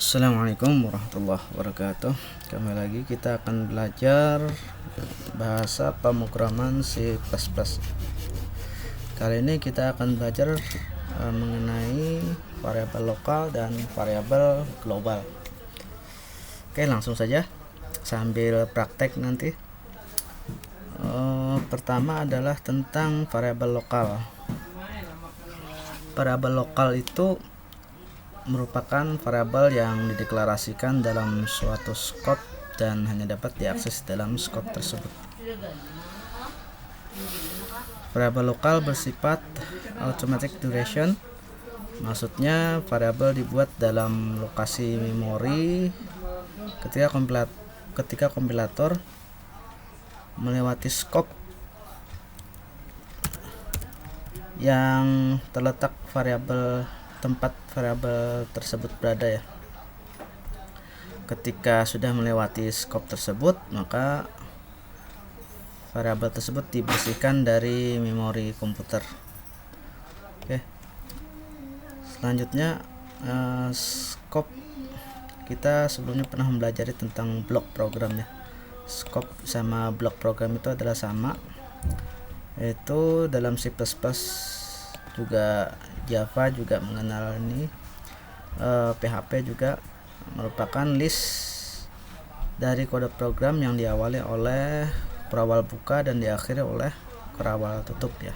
Assalamualaikum warahmatullahi wabarakatuh. Kembali lagi kita akan belajar bahasa pemrograman C++. Kali ini kita akan belajar mengenai variabel lokal dan variabel global. Oke, langsung saja sambil praktek nanti. Pertama adalah tentang variabel lokal. Variabel lokal itu merupakan variabel yang dideklarasikan dalam suatu scope dan hanya dapat diakses dalam scope tersebut. Variabel lokal bersifat automatic duration, maksudnya variabel dibuat dalam lokasi memori ketika kompilator melewati scope yang terletak tempat variabel tersebut berada ya. Ketika sudah melewati scope tersebut, maka variabel tersebut dibersihkan dari memori komputer. Oke. Selanjutnya scope, kita sebelumnya pernah mempelajari tentang blok program ya. Scope sama blok program itu adalah sama, yaitu dalam C++ juga Java juga mengenal ini, PHP juga merupakan list dari kode program yang diawali oleh kurawal buka dan diakhiri oleh kurawal tutup ya.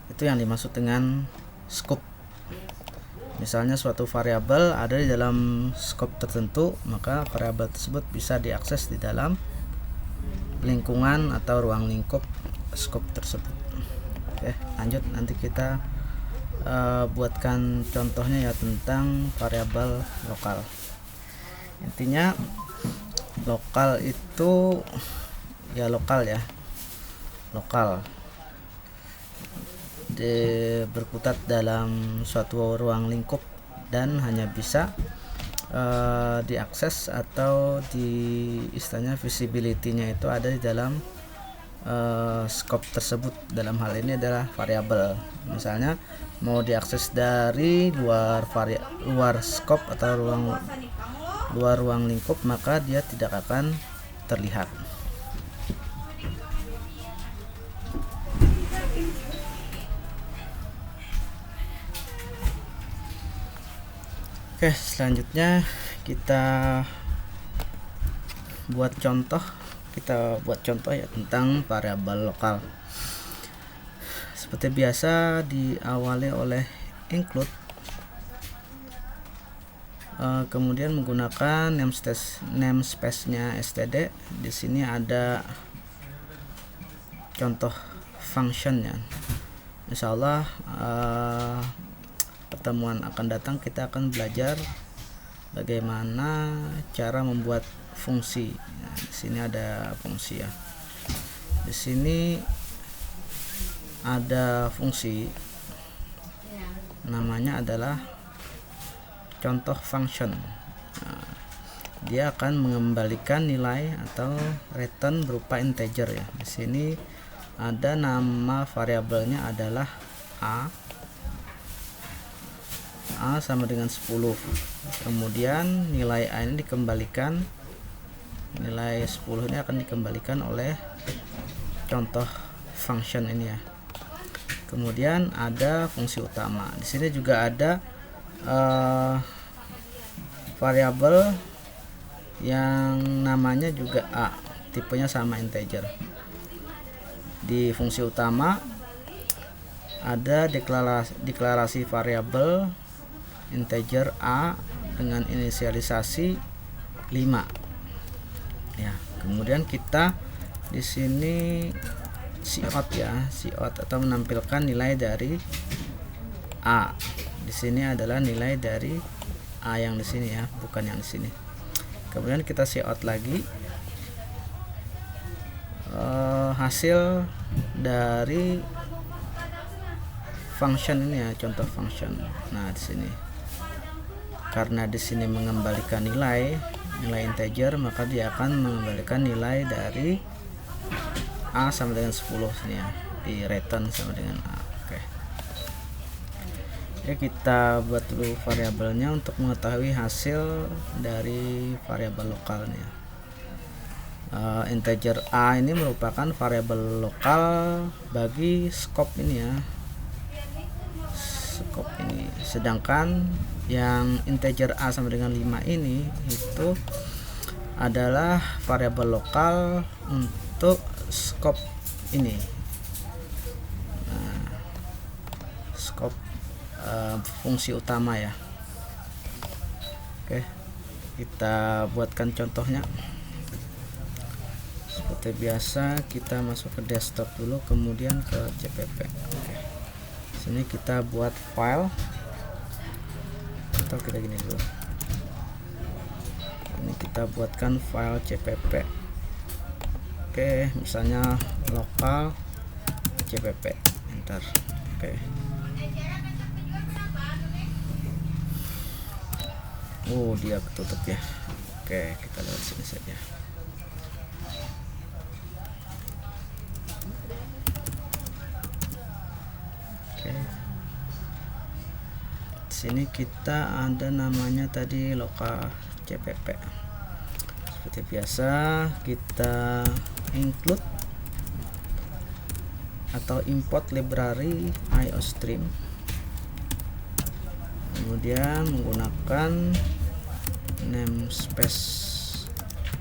Itu yang dimaksud dengan scope. Misalnya suatu variabel ada di dalam scope tertentu, maka variabel tersebut bisa diakses di dalam lingkungan atau ruang lingkup scope tersebut. Oke, lanjut, nanti kita buatkan contohnya ya tentang variabel lokal. Intinya lokal itu ya lokal berkutat dalam suatu ruang lingkup dan hanya bisa diakses atau istilahnya visibility-nya itu ada di dalam scope tersebut. Dalam hal ini adalah variabel. Misalnya mau diakses dari luar scope atau luar ruang lingkup, maka dia tidak akan terlihat. Oke, selanjutnya kita buat contoh ya tentang variabel lokal. Seperti biasa diawali oleh include, kemudian menggunakan namespace-nya std. Di sini ada contoh functionnya. Insyaallah pertemuan akan datang kita akan belajar bagaimana cara membuat fungsi. Nah, di sini ada fungsi ya. Di sini ada fungsi, namanya adalah contoh function. Nah, dia akan mengembalikan nilai atau return berupa integer ya. Di sini ada nama variabelnya adalah a sama dengan 10. Kemudian nilai a ini dikembalikan, nilai 10 ini akan dikembalikan oleh contoh function ini ya. Kemudian ada fungsi utama. Di sini juga ada variabel yang namanya juga a, tipenya sama integer. Di fungsi utama ada deklarasi variabel integer a dengan inisialisasi 5 ya. Kemudian kita di sini cout atau menampilkan nilai dari a. Di sini adalah nilai dari a yang di sini ya, bukan yang di sini. Kemudian kita cout lagi hasil dari function ini ya, contoh function. Nah, di sini karena di sini mengembalikan nilai integer, maka dia akan mengembalikan nilai dari a sama dengan 10 sini ya, di return sama dengan a. Oke. kita buat dulu variabelnya untuk mengetahui hasil dari variabel lokalnya. Integer a ini merupakan variabel lokal bagi scope ini ya, scope ini. Sedangkan yang integer a sama dengan 5 ini itu adalah variabel lokal untuk scope ini. Nah, scope fungsi utama ya. Oke, kita buatkan contohnya. Seperti biasa kita masuk ke desktop dulu, kemudian ke CPP. Oke, sini kita buat file, atau kita gini dulu, ini kita buatkan file CPP. Oke, misalnya lokal CPP, enter. Oke, dia ketutup ya. Oke, kita lewat sini saja. Oke, sini kita ada namanya tadi lokal CPP. Seperti biasa kita include atau import library IOStream, kemudian menggunakan namespace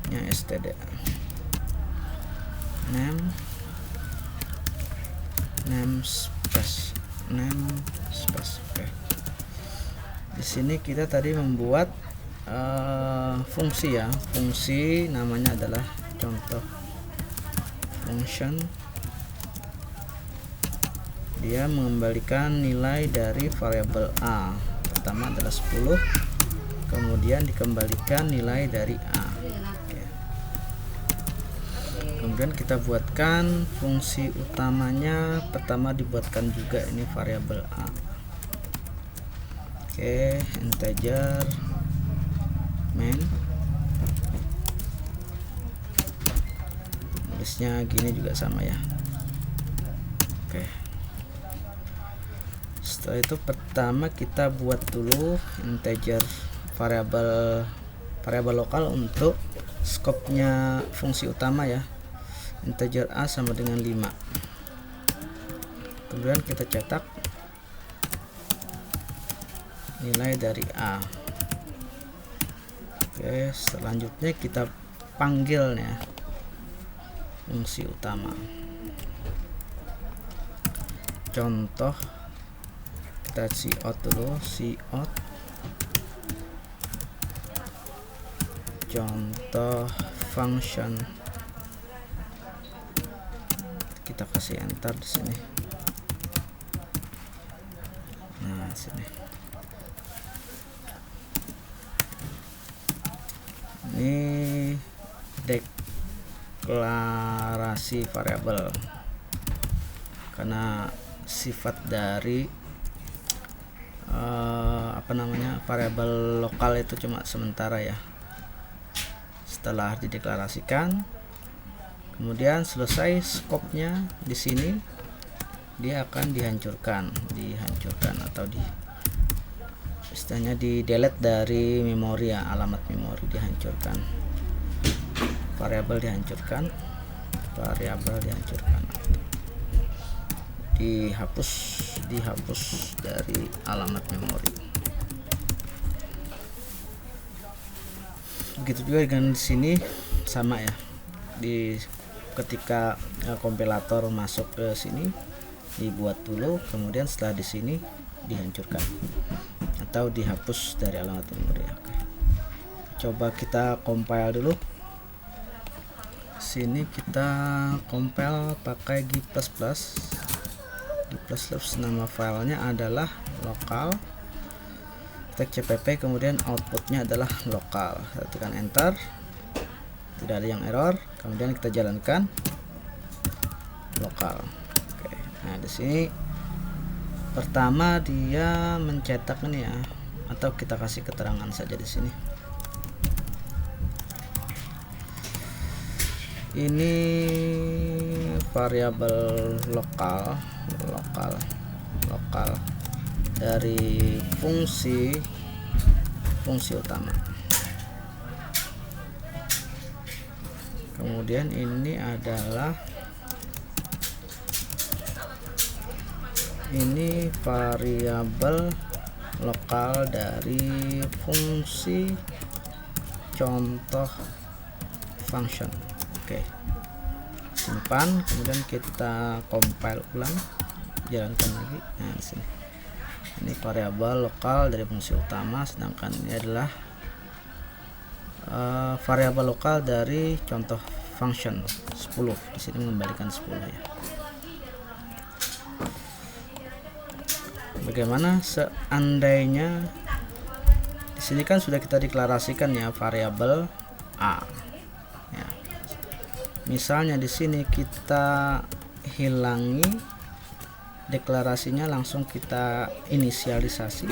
nya std, namespace. Oke, di sini kita tadi membuat fungsi ya, fungsi namanya adalah contoh function. Dia mengembalikan nilai dari variabel a. Pertama adalah 10, kemudian dikembalikan nilai dari a. Oke. Kemudian kita buatkan fungsi utamanya. Pertama dibuatkan juga ini variabel a. Oke, integer main, tulisnya gini juga sama ya. Oke, setelah itu pertama kita buat dulu integer variabel lokal untuk scope-nya fungsi utama ya, integer a sama dengan 5. Kemudian kita cetak nilai dari a. Oke, selanjutnya kita panggilnya fungsi utama. Contoh, kita cout dulu, cout contoh function. Kita kasih enter di sini. Nah, sini. Ini deklarasi variabel, karena sifat dari variabel lokal itu cuma sementara ya. Setelah dideklarasikan, kemudian selesai scope-nya di sini, dia akan dihancurkan atau istilahnya di delete dari memori ya, alamat memori dihancurkan, variabel dihancurkan, dihapus dari alamat memori. Begitu juga dengan di sini sama ya, ketika kompilator masuk ke sini dibuat dulu, kemudian setelah di sini dihancurkan atau dihapus dari alamat memori. Oke, coba kita compile dulu. Sini kita compile pakai G++. Nama filenya adalah lokal, tag cpp, kemudian outputnya adalah lokal. Kita tekan enter, tidak ada yang error. Kemudian kita jalankan lokal. Oke, nah di sini pertama dia mencetak ini ya, atau kita kasih keterangan saja di sini. Ini variabel lokal dari fungsi utama. Kemudian ini adalah variabel lokal dari fungsi contoh function. Oke, simpan, kemudian kita compile ulang, jalankan lagi. Nah, di sini ini variabel lokal dari fungsi utama, sedangkan ini adalah variabel lokal dari contoh function 10. Di sini mengembalikan 10 ya. Bagaimana seandainya di sini kan sudah kita deklarasikan ya variabel a. Ya. Misalnya di sini kita hilangi deklarasinya, langsung kita inisialisasi.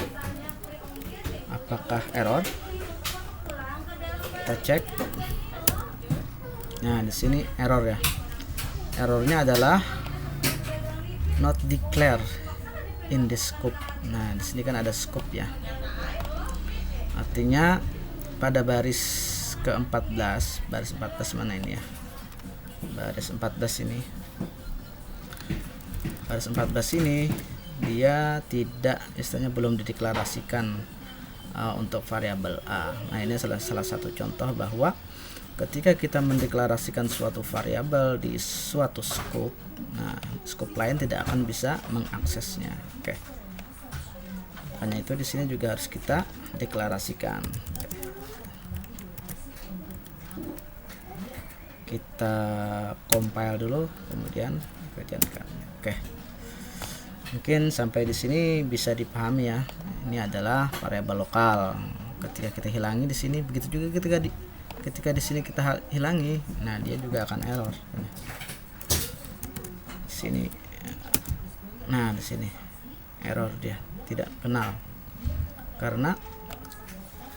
Apakah error? Kita cek. Nah, di sini error ya. Errornya adalah not declare in the scope. Nah, di sini kan ada scope ya. Artinya pada baris ke-14, baris 14 mana ini ya? Baris 14 ini. Baris 14 ini dia tidak, istilahnya belum dideklarasikan untuk variabel a. Nah, ini salah satu contoh bahwa ketika kita mendeklarasikan suatu variabel di suatu scope, nah scope lain tidak akan bisa mengaksesnya. Oke. Hanya itu di sini juga harus kita deklarasikan. Kita compile dulu, kemudian kita jalankan. Oke. Mungkin sampai di sini bisa dipahami ya. Ini adalah variabel lokal. Ketika kita hilangi di sini, begitu juga ketika di sini kita hilangi, nah dia juga akan error. Di sini, nah di sini error, dia tidak kenal karena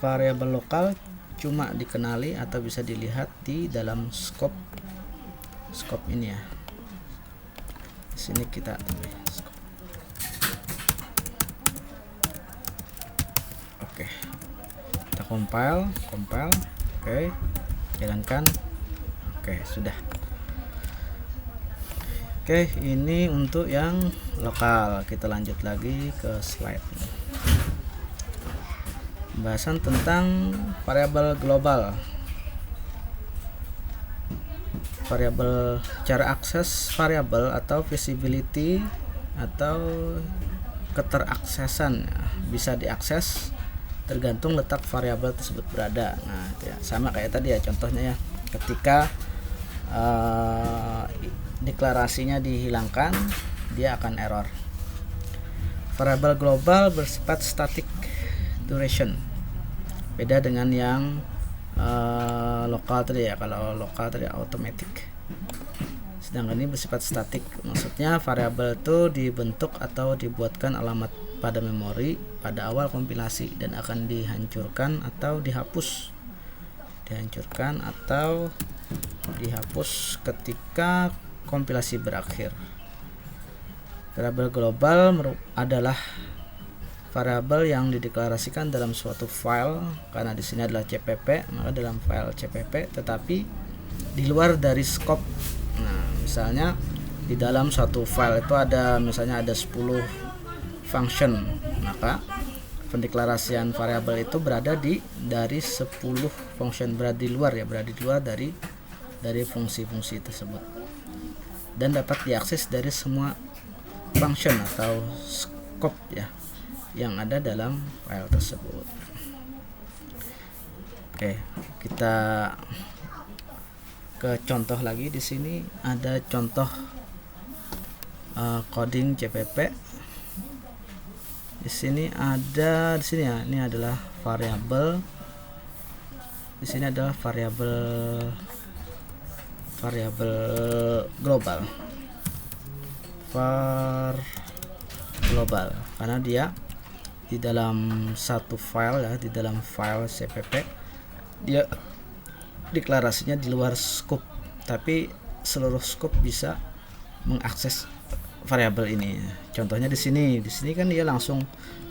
variabel lokal cuma dikenali atau bisa dilihat di dalam scope ini ya. Di sini kita oke, kita compile. Oke, jalankan. Oke, sudah. Oke, ini untuk yang lokal. Kita lanjut lagi ke slide. Pembahasan tentang variabel global. Variabel, cara akses variabel atau visibility atau keteraksesan bisa diakses tergantung letak variabel tersebut berada. Nah, ya, sama kayak tadi ya contohnya ya. Ketika deklarasinya dihilangkan, dia akan error. Variabel global bersifat static duration. Beda dengan yang lokal tadi ya. Kalau lokal tadi automatic. Sedangkan ini bersifat statik. Maksudnya variabel itu dibentuk atau dibuatkan alamat pada memori pada awal kompilasi dan akan dihancurkan atau dihapus. Dihancurkan atau dihapus ketika kompilasi berakhir. Variabel global adalah variabel yang dideklarasikan dalam suatu file, karena di sini adalah CPP, maka dalam file CPP tetapi di luar dari scope. Nah, misalnya di dalam suatu file itu ada misalnya ada 10 function, maka pendeklarasian variabel itu berada dari 10 function, berada di luar dari fungsi-fungsi tersebut dan dapat diakses dari semua function atau scope ya yang ada dalam file tersebut. Oke, kita ke contoh lagi. Di sini ada contoh coding CPP. Di sini ya, ini adalah variabel. Di sini adalah variabel global. Global karena dia di dalam satu file ya, di dalam file CPP dia deklarasinya di luar scope, tapi seluruh scope bisa mengakses variabel ini. Contohnya di sini kan dia langsung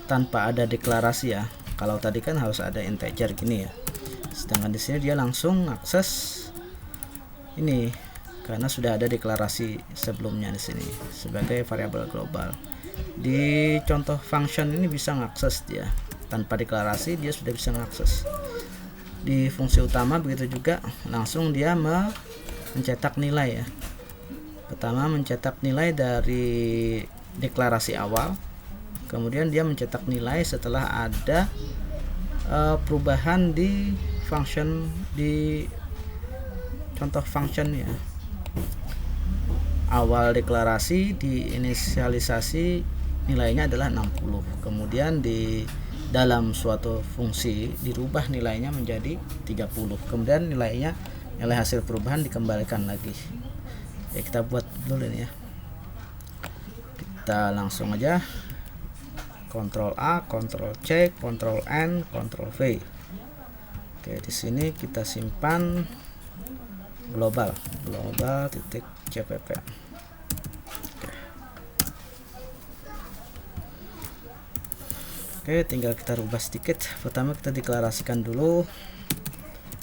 tanpa ada deklarasi ya. Kalau tadi kan harus ada integer gini ya. Sedangkan di sini dia langsung akses ini karena sudah ada deklarasi sebelumnya di sini sebagai variabel global. Di contoh function ini bisa mengakses dia tanpa deklarasi, dia sudah bisa mengakses. Di fungsi utama begitu juga, langsung dia mencetak nilai ya. Pertama mencetak nilai dari deklarasi awal, kemudian dia mencetak nilai setelah ada perubahan di function, di contoh function ya. Awal deklarasi di inisialisasi nilainya adalah 60, kemudian di dalam suatu fungsi dirubah nilainya menjadi 30, kemudian nilai hasil perubahan dikembalikan lagi ya. Kita buat dulu ini ya, kita langsung aja Ctrl A, Ctrl C, Ctrl N, Ctrl V. Oke, di sini kita simpan global titik cpp. Oke, tinggal kita rubah sedikit. Pertama kita deklarasikan dulu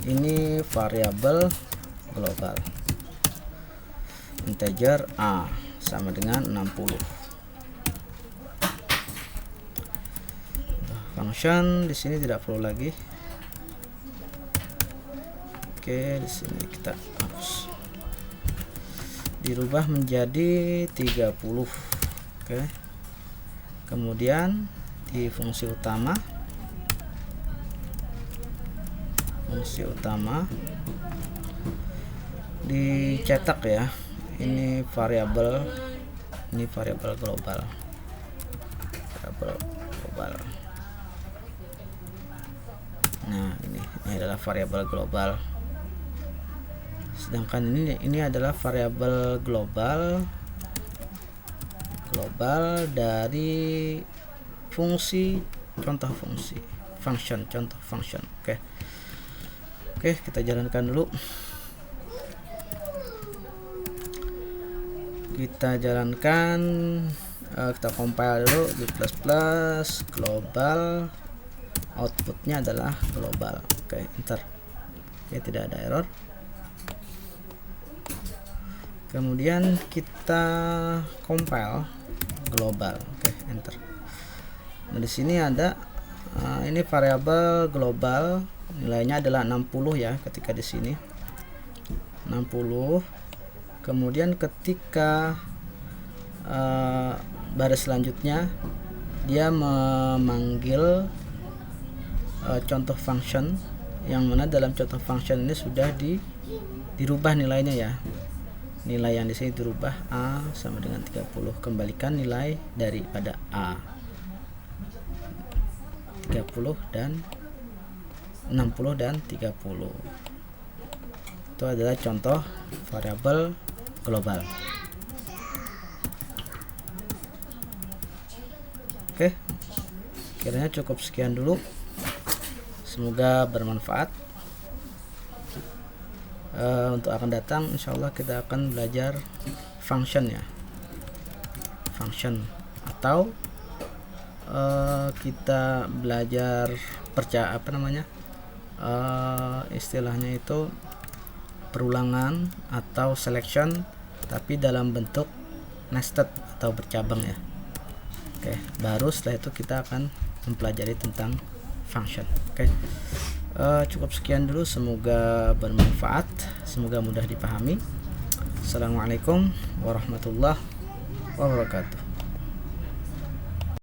ini variabel global, integer a sama dengan 60. Function di sini tidak perlu lagi. Oke, di sini kita hapus, dirubah menjadi 30. Oke, kemudian di fungsi utama dicetak ya, ini variabel global. Nah, ini adalah variabel global. Sedangkan ini adalah variabel global dari fungsi contoh function. Oke, kita jalankan dulu. Kita compile dulu G++ global, outputnya adalah global. Oke, enter. Oke, tidak ada error. Kemudian kita compile global. Oke, enter. Nah, di sini ada ini variabel global, nilainya adalah 60 ya ketika di sini 60. Kemudian ketika baris selanjutnya dia memanggil contoh function, yang mana dalam contoh function ini sudah dirubah nilainya ya. Nilai yang di sini dirubah a sama dengan 30, kembalikan nilai daripada a 30 dan 60 dan 30. Itu adalah contoh variabel global. Oke, kiranya cukup sekian dulu, semoga bermanfaat. Untuk akan datang insyaallah kita akan belajar function ya, atau kita belajar istilahnya itu perulangan atau selection, tapi dalam bentuk nested atau bercabang ya. Oke, baru setelah itu kita akan mempelajari tentang function. Oke, cukup sekian dulu, semoga bermanfaat, semoga mudah dipahami. Assalamualaikum warahmatullahi wabarakatuh.